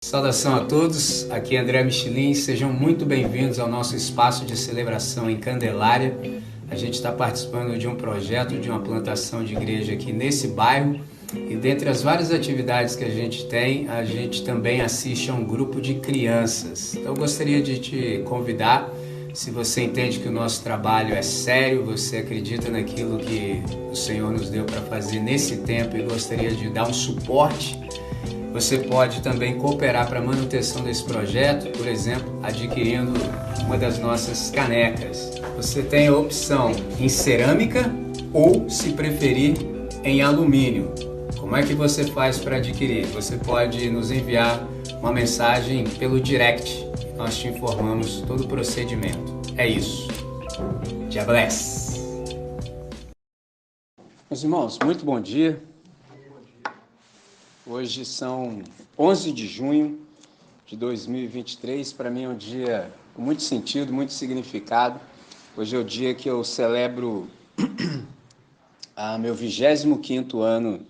Saudação a todos, aqui é André Michelin, sejam muito bem-vindos ao nosso espaço de celebração em Candelária. A gente está participando de um projeto de uma plantação de igreja aqui nesse bairro e dentre as várias atividades que a gente tem, a gente também assiste a um grupo de crianças. Então eu gostaria de te convidar, se você entende que o nosso trabalho é sério, você acredita naquilo que o Senhor nos deu para fazer nesse tempo e gostaria de dar um suporte, você pode também cooperar para a manutenção desse projeto, por exemplo, adquirindo uma das nossas canecas. Você tem a opção em cerâmica ou, se preferir, em alumínio. Como é que você faz para adquirir? Você pode nos enviar uma mensagem pelo direct. Nós te informamos todo o procedimento. É isso. God bless. Meus irmãos, muito bom dia. Hoje são 11 de junho de 2023. Para mim é um dia com muito sentido, muito significado. Hoje é o dia que eu celebro meu 25º ano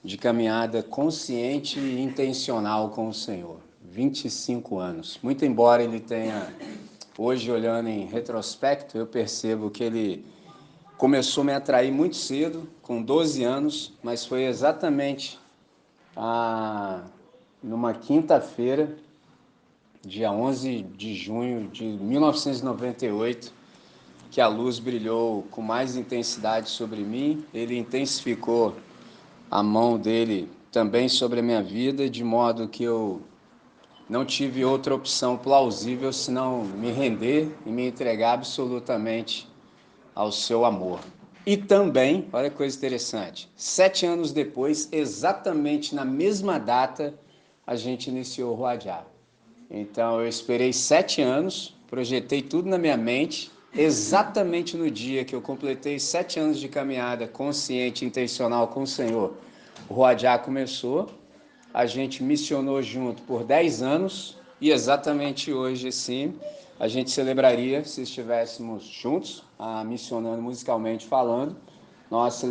de caminhada consciente e intencional com o Senhor. 25 anos. Muito embora ele tenha, hoje olhando em retrospecto, eu percebo que ele começou a me atrair muito cedo, com 12 anos, mas foi exatamente numa quinta-feira, dia 11 de junho de 1998, que a luz brilhou com mais intensidade sobre mim. Ele intensificou a mão dele também sobre a minha vida, de modo que eu não tive outra opção plausível senão me render e me entregar absolutamente ao seu amor. E também, olha que coisa interessante, 7 anos depois, exatamente na mesma data, a gente iniciou o Ruajá. Então eu esperei 7 anos, projetei tudo na minha mente, exatamente no dia que eu completei 7 anos de caminhada consciente e intencional com o Senhor, o Ruajá começou, a gente missionou junto por 10 anos e exatamente hoje, sim, a gente celebraria, se estivéssemos juntos, missionando musicalmente falando, nós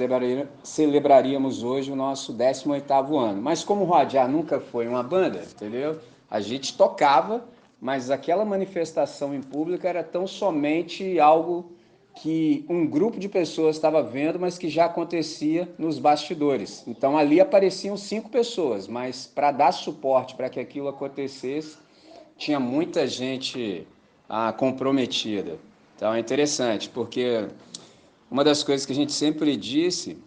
celebraríamos hoje o nosso 18º ano. Mas como o Ruajá nunca foi uma banda, entendeu? A gente tocava, mas aquela manifestação em público era tão somente algo que um grupo de pessoas estava vendo, mas que já acontecia nos bastidores. Então ali apareciam 5 pessoas, mas para dar suporte para que aquilo acontecesse, tinha muita gente comprometida. Então é interessante, porque uma das coisas que a gente sempre disse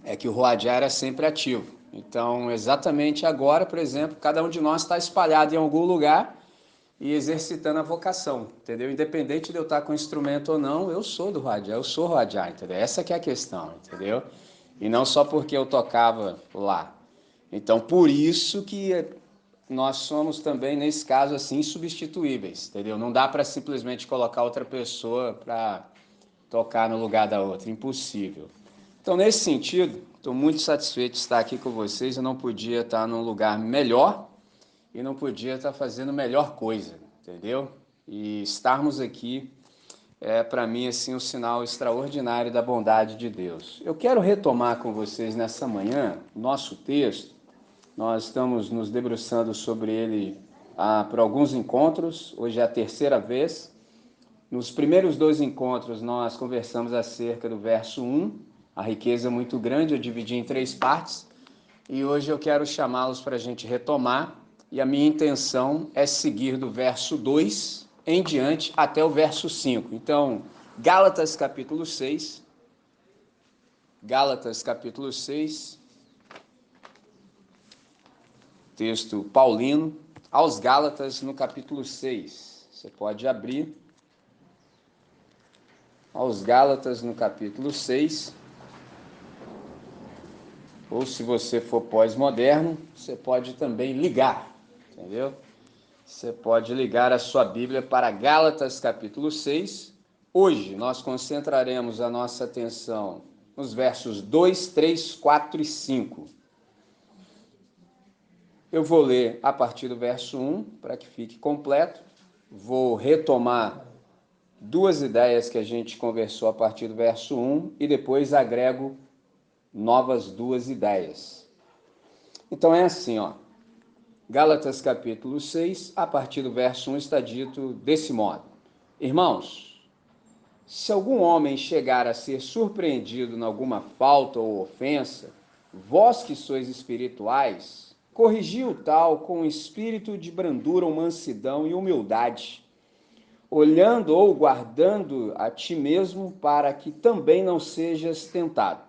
é que o Ruajá era sempre ativo. Então, exatamente agora, por exemplo, cada um de nós está espalhado em algum lugar e exercitando a vocação, entendeu? Independente de eu estar com instrumento ou não, eu sou do Ruajá, eu sou Ruajá, entendeu? Essa que é a questão, entendeu? E não só porque eu tocava lá. Então, por isso que nós somos também, nesse caso, assim, insubstituíveis, entendeu? Não dá para simplesmente colocar outra pessoa para tocar no lugar da outra, impossível. Então, nesse sentido, estou muito satisfeito de estar aqui com vocês. Eu não podia estar num lugar melhor e não podia estar fazendo melhor coisa, entendeu? E estarmos aqui é, para mim, assim, um sinal extraordinário da bondade de Deus. Eu quero retomar com vocês nessa manhã nosso texto. Nós estamos nos debruçando sobre ele por alguns encontros. Hoje é a terceira vez. Nos primeiros 2 encontros, nós conversamos acerca do verso 1, a riqueza muito grande, eu dividi em 3 partes, e hoje eu quero chamá-los para a gente retomar, e a minha intenção é seguir do verso 2 em diante até o verso 5. Então, Gálatas capítulo 6, texto paulino, aos Gálatas no capítulo 6. Você pode abrir aos Gálatas no capítulo 6, ou se você for pós-moderno, você pode também ligar, entendeu? Você pode ligar a sua Bíblia para Gálatas capítulo 6. Hoje nós concentraremos a nossa atenção nos versos 2, 3, 4 e 5. Eu vou ler a partir do verso 1, para que fique completo. Vou retomar 2 ideias que a gente conversou a partir do verso 1 e depois agrego novas 2 ideias. Então é assim, ó. Gálatas capítulo 6, a partir do verso 1 está dito desse modo: Irmãos, se algum homem chegar a ser surpreendido em alguma falta ou ofensa, vós que sois espirituais, corrigi o tal com espírito de brandura, mansidão e humildade, olhando ou guardando a ti mesmo, para que também não sejas tentado.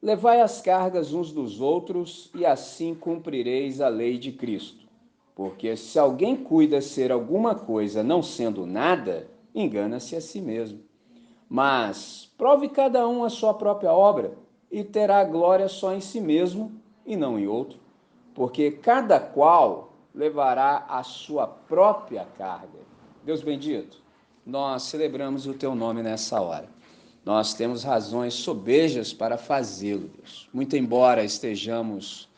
Levai as cargas uns dos outros, e assim cumprireis a lei de Cristo. Porque se alguém cuida ser alguma coisa não sendo nada, engana-se a si mesmo. Mas prove cada um a sua própria obra, e terá glória só em si mesmo, e não em outro. Porque cada qual levará a sua própria carga. Deus bendito, nós celebramos o teu nome nessa hora. Nós temos razões sobejas para fazê-lo, Deus. Muito embora estejamos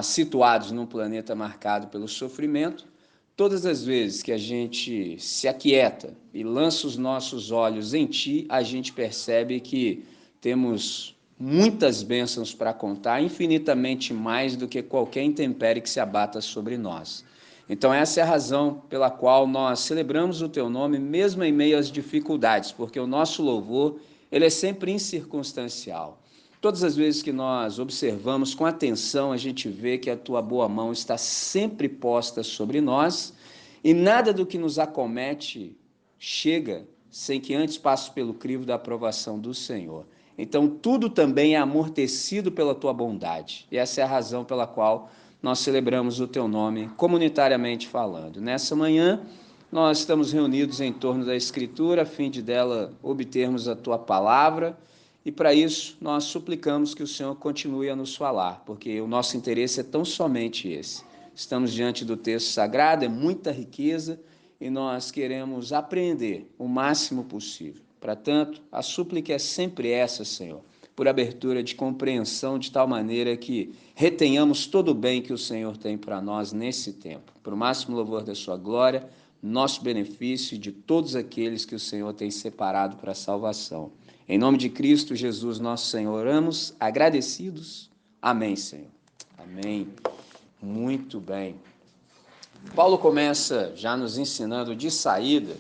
situados num planeta marcado pelo sofrimento, todas as vezes que a gente se aquieta e lança os nossos olhos em Ti, a gente percebe que temos muitas bênçãos para contar, infinitamente mais do que qualquer intempérie que se abata sobre nós. Então essa é a razão pela qual nós celebramos o Teu nome, mesmo em meio às dificuldades, porque o nosso louvor, ele é sempre incircunstancial. Todas as vezes que nós observamos com atenção, a gente vê que a Tua boa mão está sempre posta sobre nós, e nada do que nos acomete chega sem que antes passe pelo crivo da aprovação do Senhor. Então tudo também é amortecido pela Tua bondade, e essa é a razão pela qual nós celebramos o Teu nome, comunitariamente falando. Nessa manhã, nós estamos reunidos em torno da Escritura, a fim de dela obtermos a Tua palavra, e para isso nós suplicamos que o Senhor continue a nos falar, porque o nosso interesse é tão somente esse. Estamos diante do texto sagrado, é muita riqueza, e nós queremos aprender o máximo possível. Portanto, a súplica é sempre essa, Senhor, por abertura de compreensão, de tal maneira que retenhamos todo o bem que o Senhor tem para nós nesse tempo, para o máximo louvor da sua glória, nosso benefício e de todos aqueles que o Senhor tem separado para a salvação. Em nome de Cristo Jesus, nosso Senhor, oramos agradecidos. Amém, Senhor. Amém. Muito bem. Paulo começa já nos ensinando de saída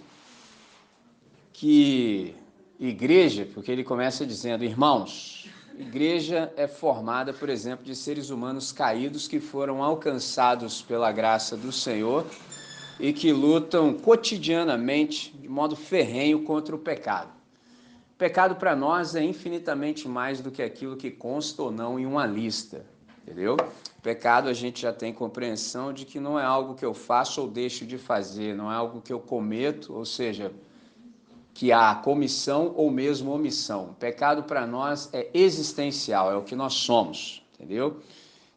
que igreja, porque ele começa dizendo, irmãos, igreja é formada, por exemplo, de seres humanos caídos que foram alcançados pela graça do Senhor e que lutam cotidianamente, de modo ferrenho, contra o pecado. Pecado para nós é infinitamente mais do que aquilo que consta ou não em uma lista, entendeu? Pecado a gente já tem compreensão de que não é algo que eu faço ou deixo de fazer, não é algo que eu cometo, ou seja, que há comissão ou mesmo omissão. Pecado para nós é existencial, é o que nós somos, entendeu?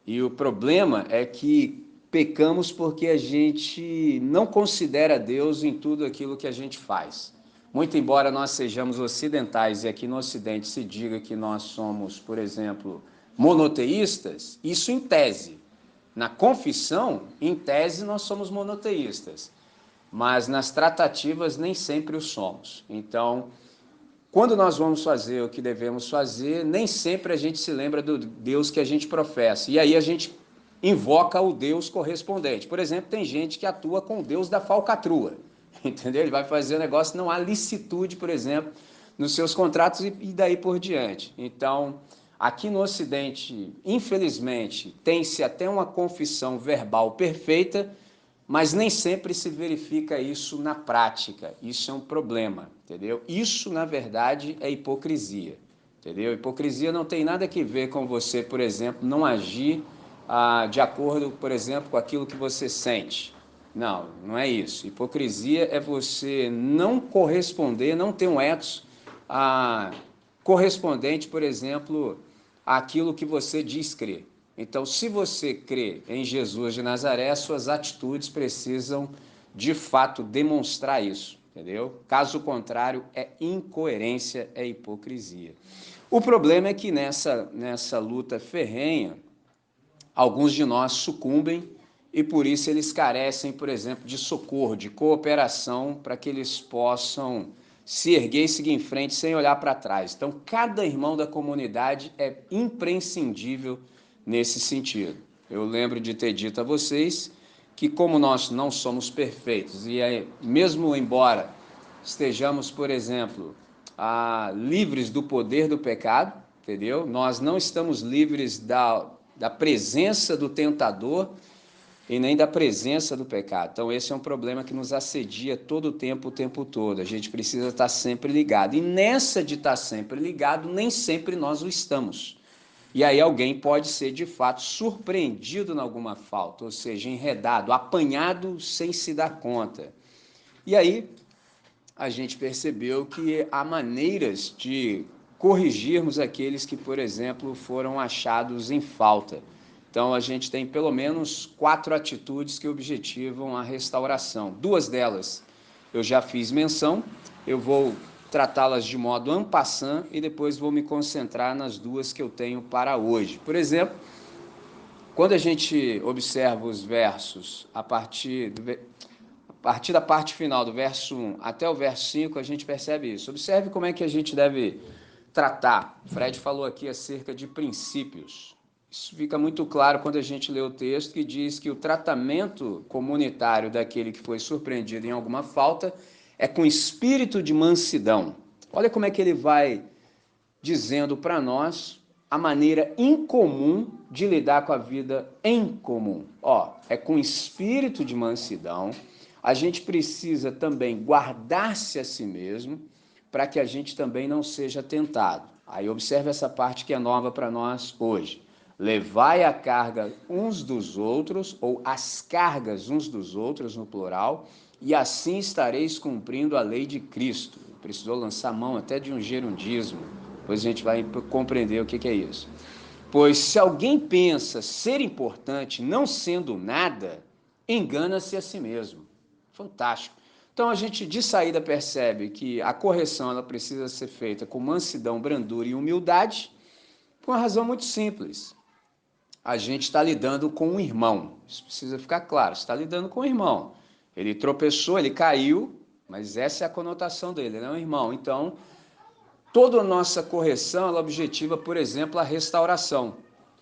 E o problema é que pecamos porque a gente não considera Deus em tudo aquilo que a gente faz. Muito embora nós sejamos ocidentais e aqui no Ocidente se diga que nós somos, por exemplo, monoteístas, isso em tese. Na confissão, em tese, nós somos monoteístas, mas nas tratativas nem sempre o somos. Então, quando nós vamos fazer o que devemos fazer, nem sempre a gente se lembra do Deus que a gente professa. E aí a gente invoca o Deus correspondente. Por exemplo, tem gente que atua com o Deus da falcatrua, entendeu? Ele vai fazer o negócio, não há licitude, por exemplo, nos seus contratos e daí por diante. Então, aqui no Ocidente, infelizmente, tem-se até uma confissão verbal perfeita, mas nem sempre se verifica isso na prática. Isso é um problema, entendeu? Isso, na verdade, é hipocrisia, entendeu? Hipocrisia não tem nada a ver com você, por exemplo, não agir de acordo, por exemplo, com aquilo que você sente. Não, não é isso. Hipocrisia é você não corresponder, não ter um ethos correspondente, por exemplo, àquilo que você diz crer. Então, se você crê em Jesus de Nazaré, suas atitudes precisam, de fato, demonstrar isso, entendeu? Caso contrário, é incoerência, é hipocrisia. O problema é que nessa luta ferrenha, alguns de nós sucumbem e por isso eles carecem, por exemplo, de socorro, de cooperação, para que eles possam se erguer e seguir em frente sem olhar para trás. Então, cada irmão da comunidade é imprescindível nesse sentido. Eu lembro de ter dito a vocês que como nós não somos perfeitos, e aí, mesmo embora estejamos, por exemplo, livres do poder do pecado, entendeu? Nós não estamos livres da presença do tentador e nem da presença do pecado. Então esse é um problema que nos assedia todo o tempo todo. A gente precisa estar sempre ligado. E nessa de estar sempre ligado, nem sempre nós o estamos. E aí alguém pode ser de fato surpreendido em alguma falta, ou seja, enredado, apanhado sem se dar conta. E aí a gente percebeu que há maneiras de corrigirmos aqueles que, por exemplo, foram achados em falta. Então a gente tem pelo menos 4 atitudes que objetivam a restauração. 2 delas eu já fiz menção, eu vou tratá-las de modo en passant e depois vou me concentrar nas 2 que eu tenho para hoje. Por exemplo, quando a gente observa os versos a partir da parte final, do verso 1 até o verso 5, a gente percebe isso. Observe como é que a gente deve tratar. Fred falou aqui acerca de princípios. Isso fica muito claro quando a gente lê o texto que diz que o tratamento comunitário daquele que foi surpreendido em alguma falta é com espírito de mansidão. Olha como é que ele vai dizendo para nós a maneira incomum de lidar com a vida em comum. É com espírito de mansidão. A gente precisa também guardar-se a si mesmo para que a gente também não seja tentado. Aí observe essa parte que é nova para nós hoje. Levai a carga uns dos outros, ou as cargas uns dos outros, no plural, e assim estareis cumprindo a lei de Cristo. Precisou lançar mão até de um gerundismo, depois a gente vai compreender o que é isso. Pois se alguém pensa ser importante não sendo nada, engana-se a si mesmo. Fantástico. Então a gente de saída percebe que a correção ela precisa ser feita com mansidão, brandura e humildade, por uma razão muito simples. A gente está lidando com um irmão. Isso precisa ficar claro. Você está lidando com um irmão. Ele tropeçou, ele caiu, mas essa é a conotação dele, ele é um irmão. Então, toda a nossa correção ela objetiva, por exemplo, a restauração.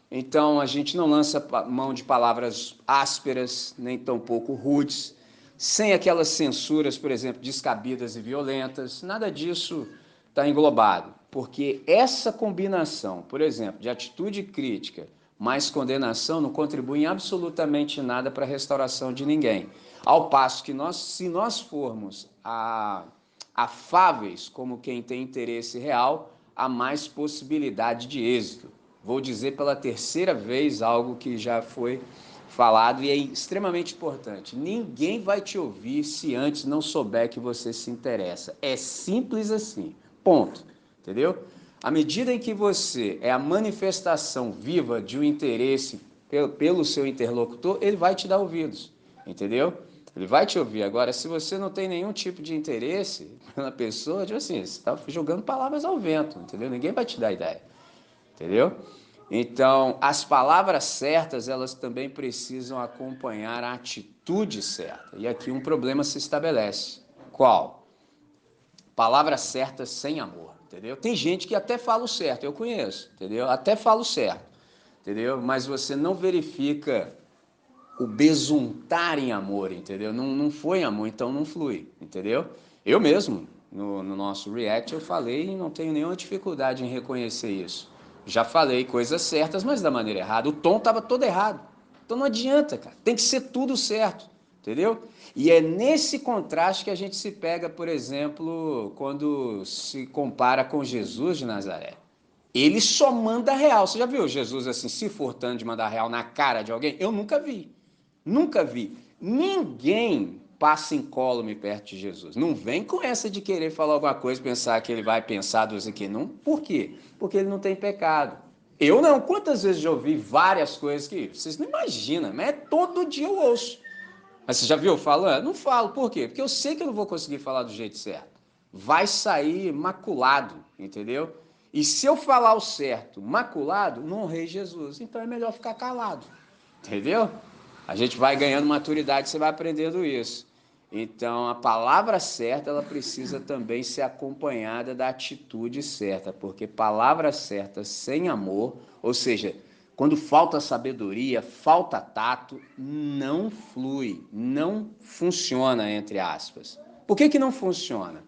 Então, a gente não lança mão de palavras ásperas, nem tampouco rudes, sem aquelas censuras, por exemplo, descabidas e violentas. Nada disso está englobado, porque essa combinação, por exemplo, de atitude crítica mais condenação não contribui em absolutamente nada para a restauração de ninguém. Ao passo que se nós formos afáveis como quem tem interesse real, há mais possibilidade de êxito. Vou dizer pela terceira vez algo que já foi falado e é extremamente importante. Ninguém vai te ouvir se antes não souber que você se interessa. É simples assim. Ponto. Entendeu? À medida em que você é a manifestação viva de um interesse pelo seu interlocutor, ele vai te dar ouvidos. Entendeu? Ele vai te ouvir. Agora, se você não tem nenhum tipo de interesse pela pessoa, tipo assim, você está jogando palavras ao vento, entendeu? Ninguém vai te dar ideia. Entendeu? Então, as palavras certas, elas também precisam acompanhar a atitude certa. E aqui um problema se estabelece. Qual? Palavras certas sem amor, entendeu? Tem gente que até fala o certo, eu conheço, entendeu? Até fala o certo, entendeu? Mas você não verifica o besuntar em amor, entendeu? Não foi amor, então não flui, entendeu? Eu mesmo, no nosso react, eu falei e não tenho nenhuma dificuldade em reconhecer isso. Já falei coisas certas, mas da maneira errada. O tom estava todo errado. Então não adianta, cara. Tem que ser tudo certo, entendeu? E é nesse contraste que a gente se pega, por exemplo, quando se compara com Jesus de Nazaré. Ele só manda real. Você já viu Jesus assim, se furtando de mandar real na cara de alguém? Eu nunca vi. Nunca vi. Ninguém passa incólume perto de Jesus. Não vem com essa de querer falar alguma coisa, pensar que ele vai pensar dos aqui. Não. Por quê? Porque ele não tem pecado. Eu não. Quantas vezes já ouvi várias coisas que vocês não imaginam, mas todo dia eu ouço. Mas você já viu falando? Não falo. Por quê? Porque eu sei que eu não vou conseguir falar do jeito certo. Vai sair maculado, entendeu? E se eu falar o certo maculado, não honrei Jesus. Então é melhor ficar calado, entendeu? A gente vai ganhando maturidade, você vai aprendendo isso. Então, a palavra certa, ela precisa também ser acompanhada da atitude certa, porque palavra certa sem amor, ou seja, Quando falta sabedoria, falta tato, não flui, não funciona, entre aspas. Por que que não funciona?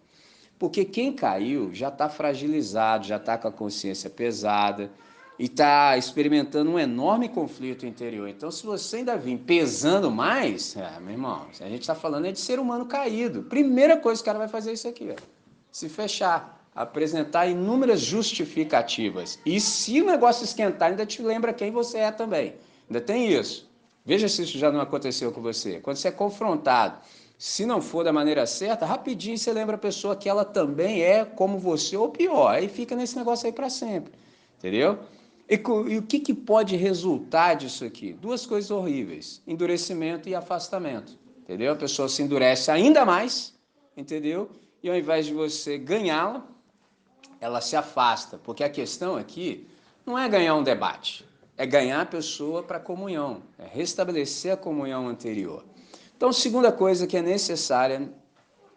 Porque quem caiu já está fragilizado, já está com a consciência pesada e está experimentando um enorme conflito interior. Então, se você ainda vir pesando mais, meu irmão, a gente está falando é de ser humano caído. Primeira coisa que o cara vai fazer é isso aqui, ó, se fechar, apresentar inúmeras justificativas. E se o negócio esquentar, ainda te lembra quem você é também. Ainda tem isso. Veja se isso já não aconteceu com você. Quando você é confrontado, se não for da maneira certa, rapidinho você lembra a pessoa que ela também é como você, ou pior. Aí fica nesse negócio aí para sempre. Entendeu? E o que pode resultar disso aqui? Duas coisas horríveis: endurecimento e afastamento. Entendeu? A pessoa se endurece ainda mais, entendeu? E ao invés de você ganhá-la, ela se afasta. Porque a questão aqui não é ganhar um debate, é ganhar a pessoa para a comunhão, é restabelecer a comunhão anterior. Então, segunda coisa que é necessária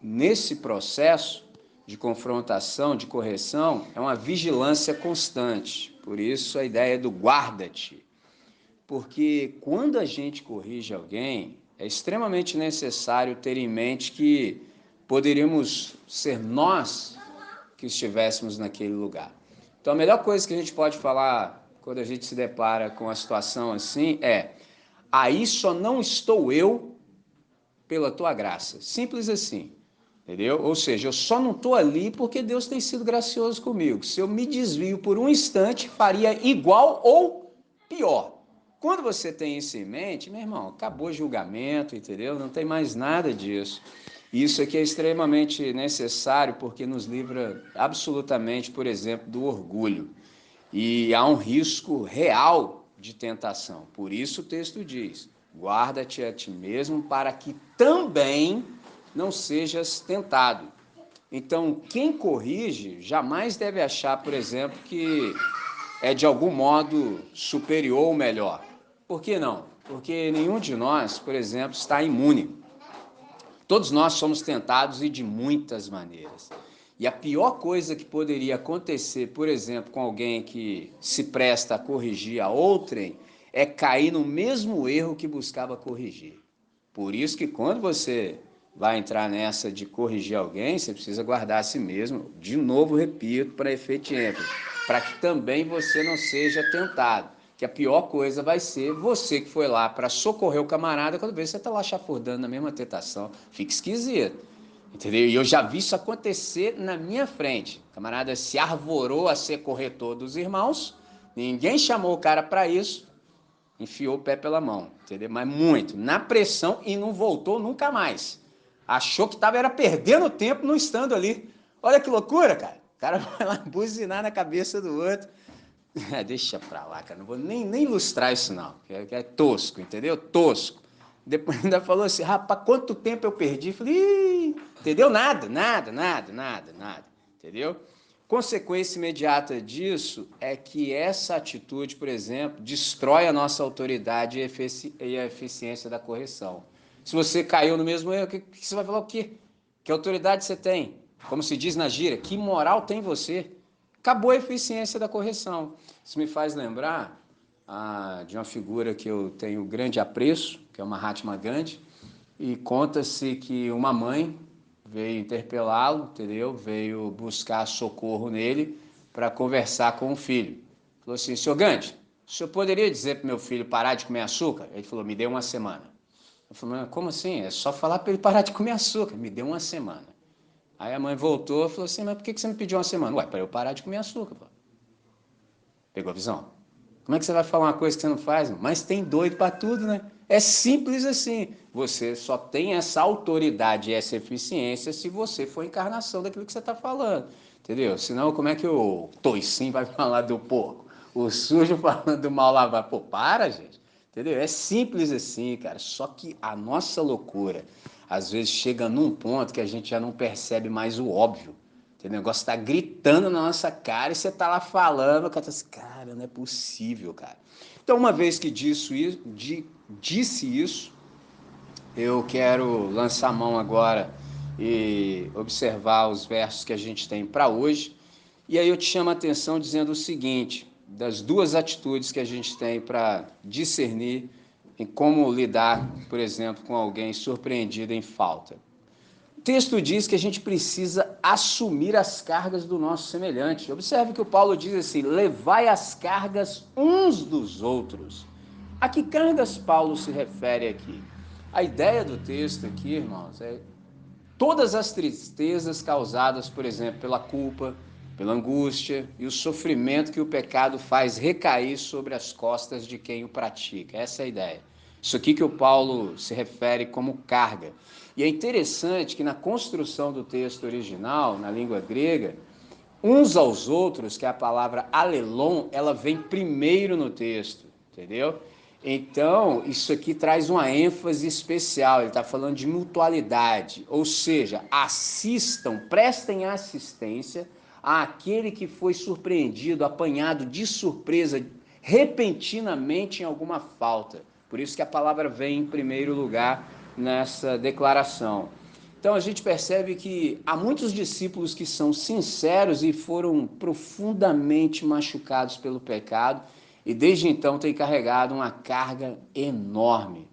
nesse processo de confrontação, de correção, é uma vigilância constante. Por isso a ideia do guarda-te. Porque quando a gente corrige alguém, é extremamente necessário ter em mente que poderíamos ser nós que estivéssemos naquele lugar. Então a melhor coisa que a gente pode falar quando a gente se depara com uma situação assim é: aí só não estou eu pela tua graça. Simples assim. Entendeu? Ou seja, eu só não estou ali porque Deus tem sido gracioso comigo. Se eu me desvio por um instante, faria igual ou pior. Quando você tem isso em mente, meu irmão, acabou o julgamento, entendeu? Não tem mais nada disso. Isso aqui é extremamente necessário porque nos livra absolutamente, por exemplo, do orgulho. E há um risco real de tentação. Por isso o texto diz: guarda-te a ti mesmo para que também não sejas tentado. Então, quem corrige jamais deve achar, por exemplo, que é de algum modo superior ou melhor. Por que não? Porque nenhum de nós, por exemplo, está imune. Todos nós somos tentados e de muitas maneiras. E a pior coisa que poderia acontecer, por exemplo, com alguém que se presta a corrigir a outrem, é cair no mesmo erro que buscava corrigir. Por isso que quando você vai entrar nessa de corrigir alguém, você precisa guardar a si mesmo, de novo repito, para efeito de ênfase, para que também você não seja tentado. Que a pior coisa vai ser você que foi lá para socorrer o camarada, quando vê você está lá chafurdando na mesma tentação. Fica esquisito. Entendeu? E eu já vi isso acontecer na minha frente. O camarada se arvorou a ser corretor dos irmãos, ninguém chamou o cara para isso, enfiou o pé pela mão, entendeu? Mas muito, na pressão, e não voltou nunca mais. Achou que estava era perdendo tempo não estando ali. Olha que loucura, cara. O cara vai lá buzinar na cabeça do outro. Deixa pra lá, cara. Não vou nem ilustrar isso, não. É tosco, entendeu? Tosco. Depois ainda falou assim: rapaz, quanto tempo eu perdi? Falei: ih, entendeu? Nada, nada, nada, nada, nada. Entendeu? Consequência imediata disso é que essa atitude, por exemplo, destrói a nossa autoridade e a eficiência da correção. Se você caiu no mesmo erro, que você vai falar o quê? Que autoridade você tem? Como se diz na gíria, que moral tem você? Acabou a eficiência da correção. Isso me faz lembrar de uma figura que eu tenho grande apreço, que é o Mahatma Gandhi, e conta-se que uma mãe veio interpelá-lo, entendeu? Veio buscar socorro nele para conversar com o filho. Falou assim: senhor Gandhi, o senhor poderia dizer para meu filho parar de comer açúcar? Ele falou: me dê uma semana. Eu falei: como assim? É só falar para ele parar de comer açúcar. Me dê uma semana. Aí a mãe voltou e falou assim: mas por que você me pediu uma semana? Ué, para eu parar de comer açúcar. Pô. Pegou a visão? Como é que você vai falar uma coisa que você não faz? Mas tem doido para tudo, né? É simples assim. Você só tem essa autoridade e essa eficiência se você for encarnação daquilo que você está falando. Entendeu? Senão, como é que o toicinho vai falar do porco? O sujo falando do mal lavado? Pô, para, gente. Entendeu? É simples assim, cara. Só que a nossa loucura, às vezes, chega num ponto que a gente já não percebe mais o óbvio. O negócio está gritando na nossa cara e você está lá falando, o cara tá assim: cara, não é possível, cara. Então, uma vez que disse isso, eu quero lançar a mão agora e observar os versos que a gente tem para hoje. E aí eu te chamo a atenção dizendo o seguinte: das duas atitudes que a gente tem para discernir em como lidar, por exemplo, com alguém surpreendido em falta. O texto diz que a gente precisa assumir as cargas do nosso semelhante. Observe que o Paulo diz assim: levai as cargas uns dos outros. A que cargas Paulo se refere aqui? A ideia do texto aqui, irmãos, é todas as tristezas causadas, por exemplo, pela culpa, pela angústia e o sofrimento que o pecado faz recair sobre as costas de quem o pratica. Essa é a ideia. Isso aqui que o Paulo se refere como carga. E é interessante que na construção do texto original, na língua grega, uns aos outros, que é a palavra alelon, ela vem primeiro no texto, entendeu? Então, isso aqui traz uma ênfase especial, ele está falando de mutualidade, ou seja, assistam, prestem assistência àquele que foi surpreendido, apanhado de surpresa, repentinamente em alguma falta. Por isso que a palavra vem em primeiro lugar nessa declaração. Então a gente percebe que há muitos discípulos que são sinceros e foram profundamente machucados pelo pecado e desde então têm carregado uma carga enorme,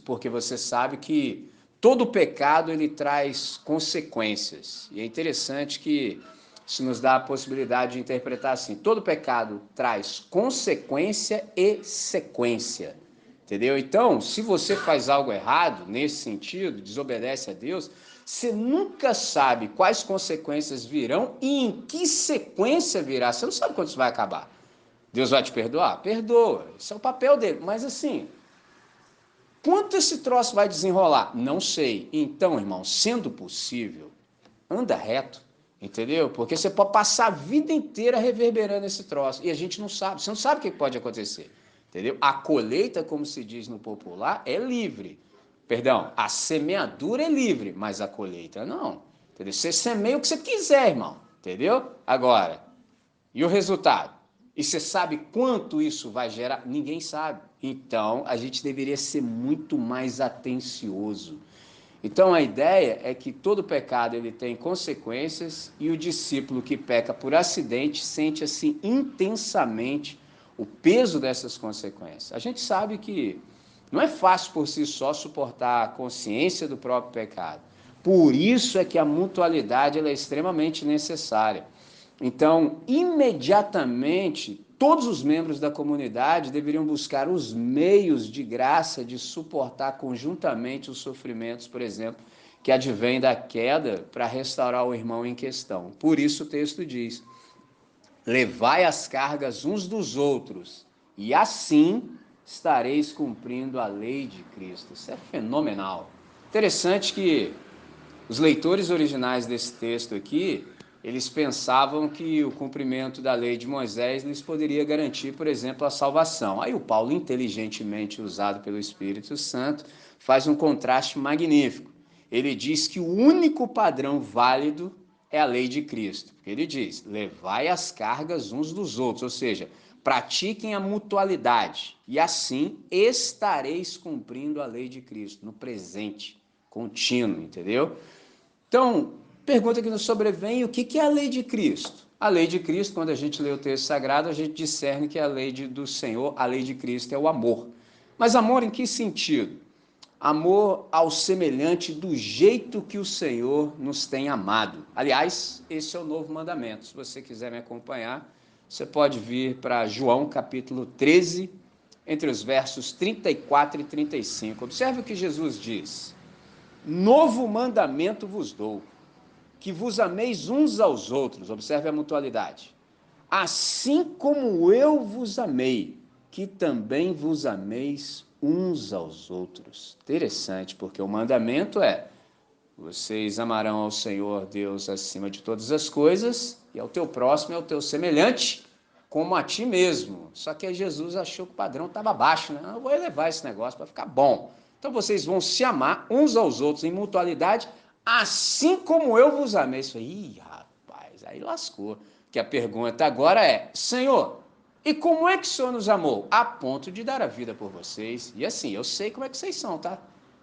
porque você sabe que todo pecado ele traz consequências. E é interessante que isso nos dá a possibilidade de interpretar assim: todo pecado traz consequência e sequência. Entendeu? Então, se você faz algo errado nesse sentido, desobedece a Deus, você nunca sabe quais consequências virão e em que sequência virá. Você não sabe quando isso vai acabar. Deus vai te perdoar? Perdoa. Isso é o papel dele. Mas assim, quanto esse troço vai desenrolar? Não sei. Então, irmão, sendo possível, anda reto. Entendeu? Porque você pode passar a vida inteira reverberando esse troço. E a gente não sabe. Você não sabe o que pode acontecer. Entendeu? A colheita, como se diz no popular, é livre. Perdão, a semeadura é livre, mas a colheita não. Entendeu? Você semeia o que você quiser, irmão. Entendeu? Agora, e o resultado? E você sabe quanto isso vai gerar? Ninguém sabe. Então, a gente deveria ser muito mais atencioso. Então, a ideia é que todo pecado ele tem consequências e o discípulo que peca por acidente sente assim intensamente o peso dessas consequências. A gente sabe que não é fácil por si só suportar a consciência do próprio pecado. Por isso é que a mutualidade ela é extremamente necessária. Então, imediatamente, todos os membros da comunidade deveriam buscar os meios de graça de suportar conjuntamente os sofrimentos, por exemplo, que advêm da queda para restaurar o irmão em questão. Por isso o texto diz: levai as cargas uns dos outros, e assim estareis cumprindo a lei de Cristo. Isso é fenomenal. Interessante que os leitores originais desse texto aqui, eles pensavam que o cumprimento da lei de Moisés lhes poderia garantir, por exemplo, a salvação. Aí o Paulo, inteligentemente usado pelo Espírito Santo, faz um contraste magnífico. Ele diz que o único padrão válido é a lei de Cristo. Ele diz: levai as cargas uns dos outros, ou seja, pratiquem a mutualidade, e assim estareis cumprindo a lei de Cristo, no presente, contínuo, entendeu? Então, pergunta que nos sobrevém: o que é a lei de Cristo? A lei de Cristo, quando a gente lê o texto sagrado, a gente discerne que a lei do Senhor, a lei de Cristo é o amor. Mas amor em que sentido? Amor ao semelhante do jeito que o Senhor nos tem amado. Aliás, esse é o novo mandamento. Se você quiser me acompanhar, você pode vir para João capítulo 13, entre os versos 34 e 35. Observe o que Jesus diz: novo mandamento vos dou, que vos ameis uns aos outros. Observe a mutualidade. Assim como eu vos amei, que também vos ameis uns aos outros. Interessante, porque o mandamento é: vocês amarão ao Senhor Deus acima de todas as coisas, e ao teu próximo e ao teu semelhante, como a ti mesmo. Só que aí Jesus achou que o padrão estava baixo, né? Eu vou elevar esse negócio para ficar bom. Então vocês vão se amar uns aos outros em mutualidade, assim como eu vos amei. Isso aí, rapaz, aí lascou. Que a pergunta agora é: Senhor, e como é que o Senhor nos amou? A ponto de dar a vida por vocês. E assim, eu sei como é que vocês são, tá?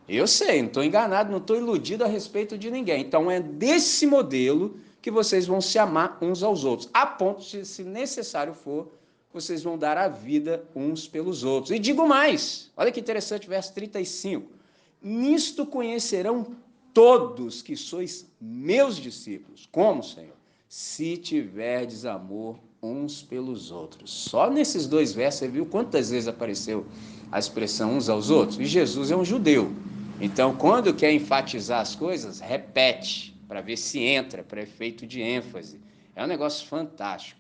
Eu sei, não estou enganado, não estou iludido a respeito de ninguém. Então é desse modelo que vocês vão se amar uns aos outros, a ponto de, se necessário for, vocês vão dar a vida uns pelos outros. E digo mais, olha que interessante, verso 35. Nisto conhecerão todos que sois meus discípulos. Como, Senhor? Se tiverdes amor uns pelos outros. Só nesses dois versos, você viu quantas vezes apareceu a expressão uns aos outros? E Jesus é um judeu. Então, quando quer enfatizar as coisas, repete, para ver se entra, para efeito de ênfase. É um negócio fantástico.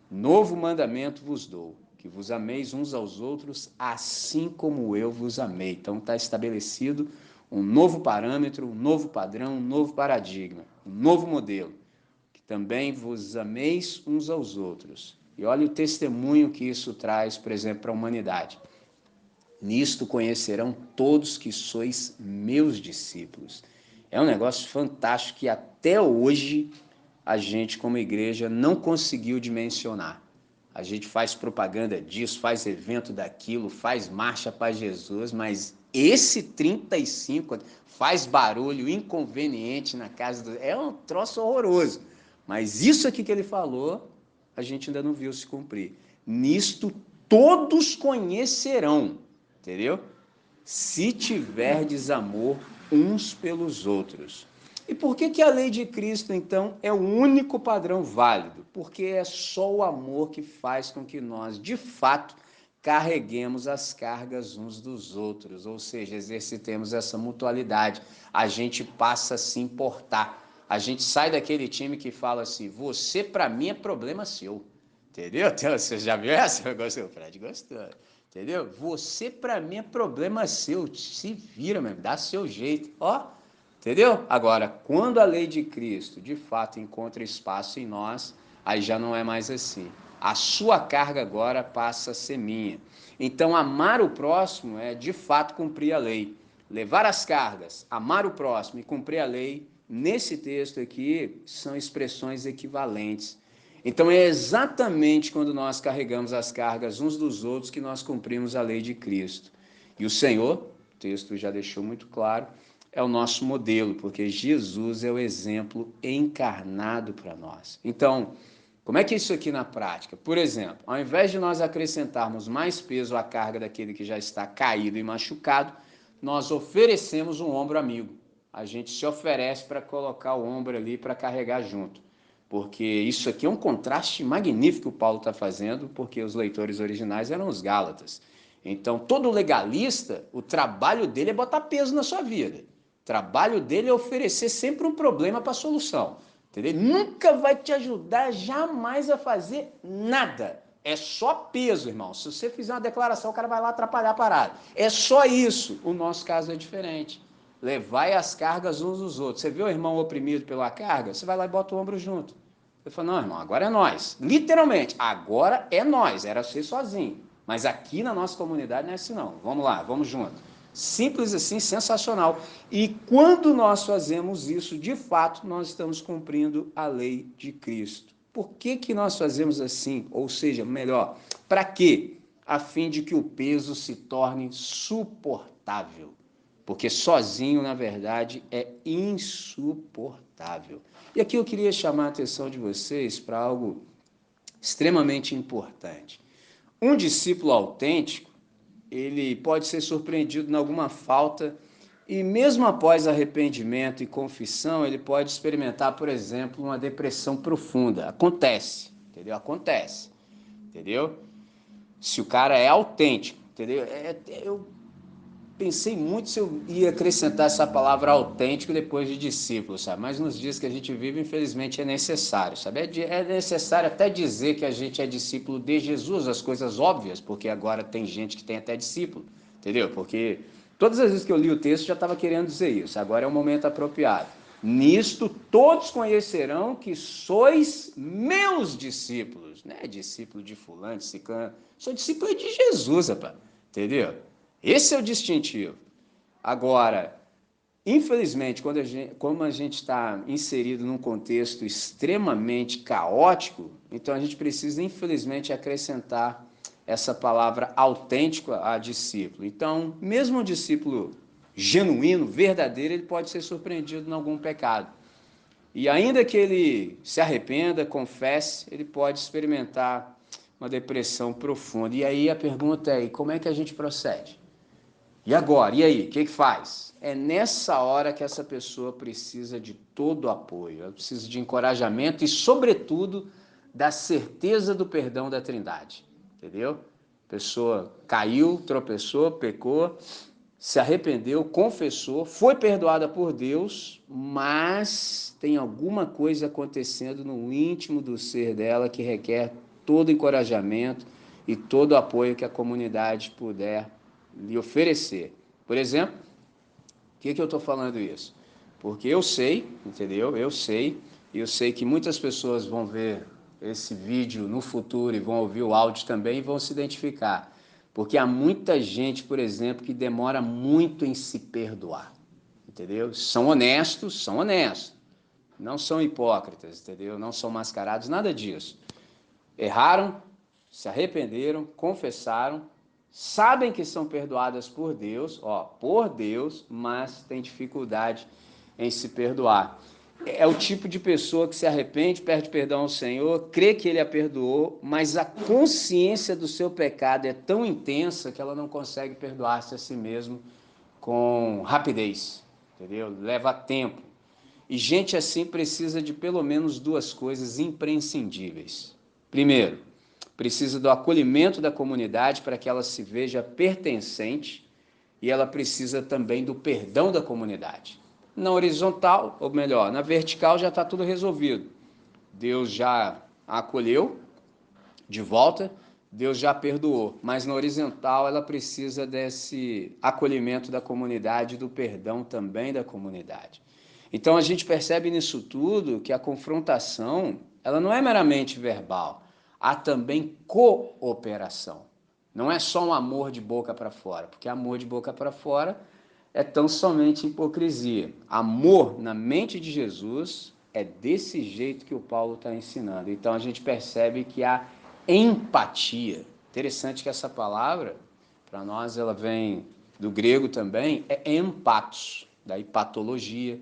Novo mandamento vos dou, que vos ameis uns aos outros, assim como eu vos amei. Então está estabelecido um novo parâmetro, um novo padrão, um novo paradigma, um novo modelo, que também vos ameis uns aos outros. E olha o testemunho que isso traz, por exemplo, para a humanidade. Nisto conhecerão todos que sois meus discípulos. É um negócio fantástico que até hoje a gente, como igreja, não conseguiu dimensionar. A gente faz propaganda disso, faz evento daquilo, faz marcha para Jesus, mas esse 35 faz barulho inconveniente na casa do... É um troço horroroso. Mas isso aqui que ele falou, a gente ainda não viu se cumprir. Nisto todos conhecerão, entendeu? Se tiverdes amor uns pelos outros. E por que a lei de Cristo, então, é o único padrão válido? Porque é só o amor que faz com que nós, de fato, carreguemos as cargas uns dos outros, ou seja, exercitemos essa mutualidade. A gente passa a se importar. A gente sai daquele time que fala assim, você para mim é problema seu. Entendeu? Então, você já viu essa? O Fred gostou. Entendeu? Você para mim é problema seu. Se vira mesmo, dá seu jeito. Ó, entendeu? Agora, quando a lei de Cristo de fato encontra espaço em nós, aí já não é mais assim. A sua carga agora passa a ser minha. Então, amar o próximo é de fato cumprir a lei. Levar as cargas, amar o próximo e cumprir a lei, nesse texto aqui, são expressões equivalentes. Então, é exatamente quando nós carregamos as cargas uns dos outros que nós cumprimos a lei de Cristo. E o Senhor, o texto já deixou muito claro, é o nosso modelo, porque Jesus é o exemplo encarnado para nós. Então, como é que é isso aqui na prática? Por exemplo, ao invés de nós acrescentarmos mais peso à carga daquele que já está caído e machucado, nós oferecemos um ombro amigo. A gente se oferece para colocar o ombro ali para carregar junto. Porque isso aqui é um contraste magnífico que o Paulo está fazendo, porque os leitores originais eram os Gálatas. Então, todo legalista, o trabalho dele é botar peso na sua vida. O trabalho dele é oferecer sempre um problema para a solução. Entendeu? Nunca vai te ajudar jamais a fazer nada. É só peso, irmão. Se você fizer uma declaração, o cara vai lá atrapalhar a parada. É só isso. O nosso caso é diferente. Levai as cargas uns dos outros. Você vê o irmão oprimido pela carga? Você vai lá e bota o ombro junto. Ele falou, não, irmão, agora é nós. Literalmente, agora é nós. Era você sozinho. Mas aqui na nossa comunidade não é assim, não. Vamos lá, vamos junto. Simples assim, sensacional. E quando nós fazemos isso, de fato, nós estamos cumprindo a lei de Cristo. Por que nós fazemos assim? Ou seja, melhor, para quê? A fim de que o peso se torne suportável. Porque sozinho, na verdade, é insuportável. E aqui eu queria chamar a atenção de vocês para algo extremamente importante. Um discípulo autêntico, ele pode ser surpreendido em alguma falta e mesmo após arrependimento e confissão, ele pode experimentar, por exemplo, uma depressão profunda. Acontece, entendeu? Acontece, entendeu? Se o cara é autêntico, entendeu? Eu pensei muito se eu ia acrescentar essa palavra autêntico depois de discípulo, sabe? Mas nos dias que a gente vive, infelizmente, é necessário, sabe? É necessário até dizer que a gente é discípulo de Jesus, as coisas óbvias, porque agora tem gente que tem até discípulo, entendeu? Porque todas as vezes que eu li o texto já estava querendo dizer isso, agora é o momento apropriado. Nisto todos conhecerão que sois meus discípulos, não é discípulo de fulano, de ciclano, sou discípulo de Jesus, rapaz, entendeu? Esse é o distintivo. Agora, infelizmente, como a gente está inserido num contexto extremamente caótico, então a gente precisa, infelizmente, acrescentar essa palavra autêntico a discípulo. Então, mesmo um discípulo genuíno, verdadeiro, ele pode ser surpreendido em algum pecado. E ainda que ele se arrependa, confesse, ele pode experimentar uma depressão profunda. E aí a pergunta é, e como é que a gente procede? E agora? E aí? O que faz? É nessa hora que essa pessoa precisa de todo o apoio, ela precisa de encorajamento e, sobretudo, da certeza do perdão da Trindade, entendeu? A pessoa caiu, tropeçou, pecou, se arrependeu, confessou, foi perdoada por Deus, mas tem alguma coisa acontecendo no íntimo do ser dela que requer todo encorajamento e todo o apoio que a comunidade puder lhe oferecer. Por exemplo, por que eu estou falando isso? Porque eu sei, entendeu? E eu sei que muitas pessoas vão ver esse vídeo no futuro e vão ouvir o áudio também e vão se identificar. Porque há muita gente, por exemplo, que demora muito em se perdoar, entendeu? São honestos, não são hipócritas, entendeu? Não são mascarados, nada disso. Erraram, se arrependeram, confessaram, sabem que são perdoadas por Deus, mas têm dificuldade em se perdoar. É o tipo de pessoa que se arrepende, pede perdão ao Senhor, crê que Ele a perdoou, mas a consciência do seu pecado é tão intensa que ela não consegue perdoar-se a si mesmo com rapidez, entendeu? Leva tempo. E gente assim precisa de pelo menos duas coisas imprescindíveis. Primeiro, precisa do acolhimento da comunidade para que ela se veja pertencente, e ela precisa também do perdão da comunidade. Na horizontal, ou melhor, na vertical já está tudo resolvido. Deus já a acolheu de volta, Deus já perdoou, mas na horizontal ela precisa desse acolhimento da comunidade e do perdão também da comunidade. Então a gente percebe nisso tudo que a confrontação, ela não é meramente verbal, há também cooperação. Não é só um amor de boca para fora, porque amor de boca para fora é tão somente hipocrisia. Amor na mente de Jesus é desse jeito que o Paulo está ensinando. Então a gente percebe que há empatia. Interessante que essa palavra, para nós, ela vem do grego também, é empatos, daí patologia.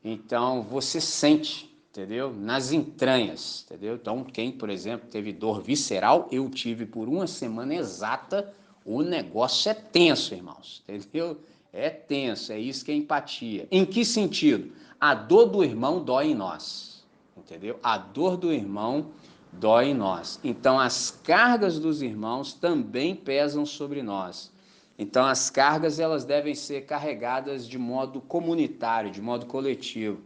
Então você sente, entendeu? Nas entranhas, entendeu? Então quem, por exemplo, teve dor visceral, eu tive por uma semana exata, o negócio é tenso, irmãos, entendeu? É tenso, é isso que é empatia. Em que sentido? A dor do irmão dói em nós, entendeu? A dor do irmão dói em nós. Então as cargas dos irmãos também pesam sobre nós. Então as cargas elas devem ser carregadas de modo comunitário, de modo coletivo,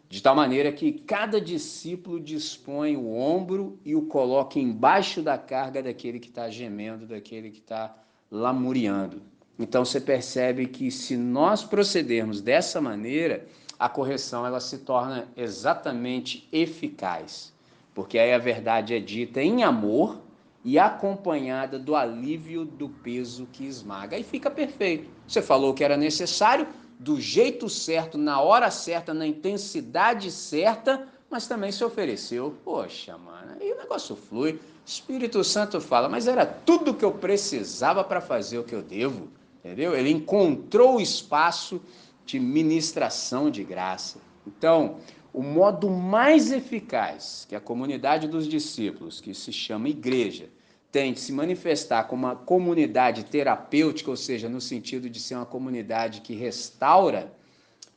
de tal maneira que cada discípulo dispõe o ombro e o coloque embaixo da carga daquele que está gemendo, daquele que está lamuriando. Então você percebe que se nós procedermos dessa maneira, a correção ela se torna exatamente eficaz, porque aí a verdade é dita em amor e acompanhada do alívio do peso que esmaga. Aí fica perfeito. Você falou que era necessário, do jeito certo, na hora certa, na intensidade certa, mas também se ofereceu. Poxa, mano, aí o negócio flui. O Espírito Santo fala, mas era tudo que eu precisava para fazer o que eu devo, entendeu? Ele encontrou o espaço de ministração de graça. Então, o modo mais eficaz que a comunidade dos discípulos, que se chama igreja, tem de se manifestar como uma comunidade terapêutica, ou seja, no sentido de ser uma comunidade que restaura,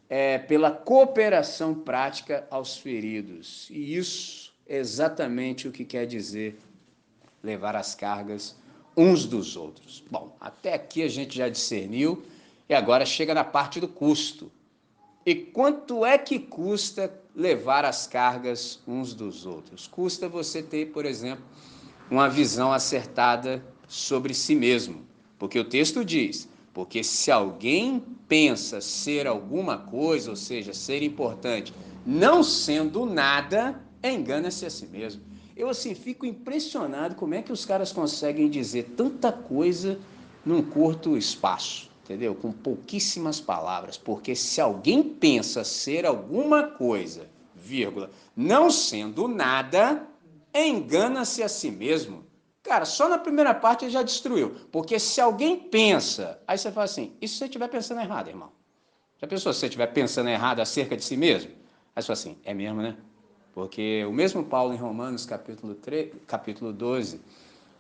é pela cooperação prática aos feridos. E isso é exatamente o que quer dizer levar as cargas uns dos outros. Bom, até aqui a gente já discerniu e agora chega na parte do custo. E quanto é que custa levar as cargas uns dos outros? Custa você ter, por exemplo, uma visão acertada sobre si mesmo. Porque o texto diz, porque se alguém pensa ser alguma coisa, ou seja, ser importante, não sendo nada, engana-se a si mesmo. Eu assim fico impressionado como é que os caras conseguem dizer tanta coisa num curto espaço, entendeu? Com pouquíssimas palavras, porque se alguém pensa ser alguma coisa, vírgula, não sendo nada, engana-se a si mesmo. Cara, só na primeira parte ele já destruiu, porque se alguém pensa, aí você fala assim, e se você estiver pensando errado, irmão? Já pensou se você estiver pensando errado acerca de si mesmo? Aí você fala assim, é mesmo, né? Porque o mesmo Paulo em Romanos capítulo 12,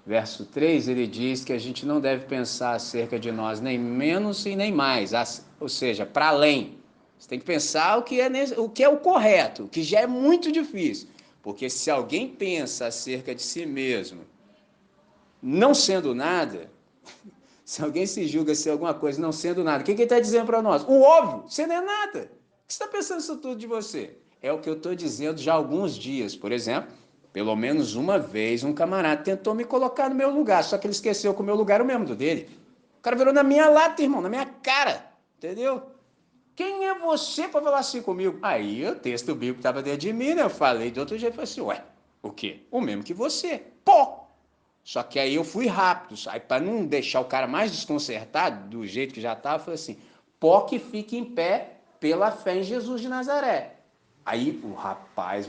verso 3, ele diz que a gente não deve pensar acerca de nós nem menos e nem mais, ou seja, para além. Você tem que pensar o que é o correto, o que já é muito difícil. Porque se alguém pensa acerca de si mesmo, não sendo nada, se alguém se julga ser alguma coisa não sendo nada, o que ele está dizendo para nós? O óbvio, você não é nada. O que você está pensando isso tudo de você? É o que eu estou dizendo já há alguns dias. Por exemplo, pelo menos uma vez um camarada tentou me colocar no meu lugar, só que ele esqueceu que o meu lugar era o mesmo do dele. O cara virou na minha lata, irmão, na minha cara, entendeu? Quem é você para falar assim comigo? Aí o texto bíblico estava dentro de mim, né? Eu falei de outro jeito, falei assim, ué, o quê? O mesmo que você. Pô! Só que aí eu fui rápido, aí para não deixar o cara mais desconcertado, do jeito que já estava, eu falei assim, pó que fique em pé pela fé em Jesus de Nazaré. Aí o rapaz,